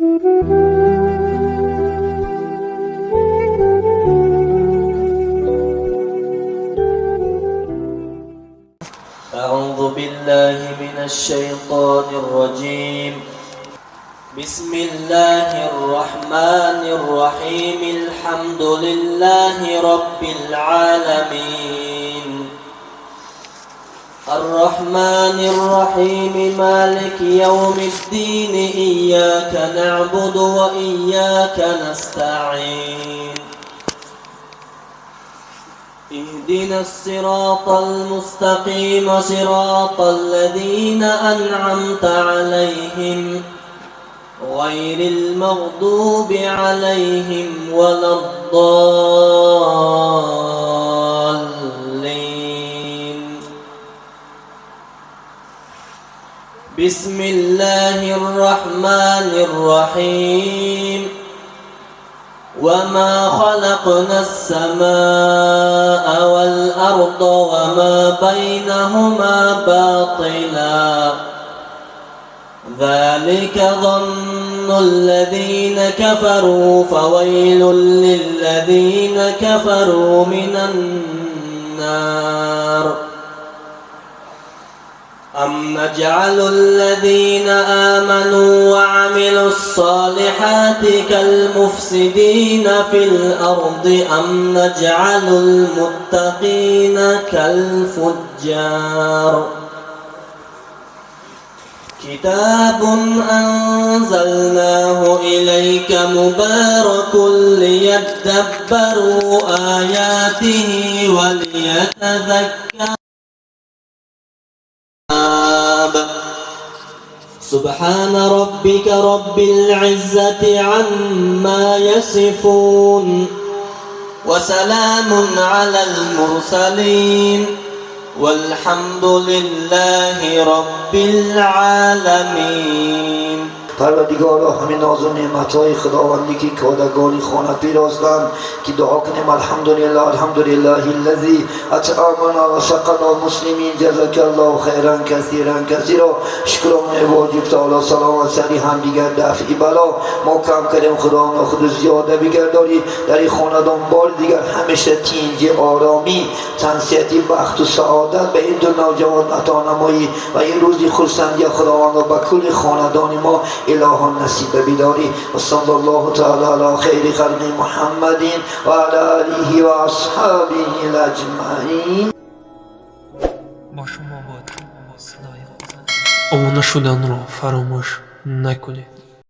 أعوذ بالله من الشيطان الرجيم. بسم الله الرحمن الرحيم. الحمد لله رب العالمين الرحمن الرحيم مالك يوم الدين. إياك نعبد وإياك نستعين. اهدنا الصراط المستقيم صراط الذين أنعمت عليهم غير المغضوب عليهم ولا الضالين. بسم الله الرحمن الرحيم. وما خلقنا السماء والأرض وما بينهما باطلا ذلك ظن الذين كفروا فويل للذين كفروا من النار. أم نجعل الذين آمنوا وعملوا الصالحات كالمفسدين في الأرض أم نجعل المتقين كالفجار. كتاب أنزلناه إليك مبارك ليدبروا آياته وليتذكروا. سبحان ربك رب العزة عما يصفون وسلام على المرسلين والحمد لله رب العالمین. پروردگارا همین ناز و نعمتهای خداوندی که کادگانی خانه پیراستند که دعا کنیم الحمدلله الحمدلله الذی اطعمنا و سقنا مسلمین جزاک الله خیرا کثیرا کثیرا. شکرانه واجب تعالی سلام سری هم دیگر دفعی بلا ما کم کردیم خدا خود زیاده بگرداری در این خاندان بار دیگر همیشه تینج آرامی تنسیتی بخت و سعادت به این دو نوجوان عطا نمایی و این روزی خرسندی خداوند به کل خاندان ما الها نصیب بداری. و صلی الله تعالی علی خیر خلق محمد و علی آله و اصحابه اجمعین. با شما باد صدای خدا. آموزش شدن رو فراموش نکنید.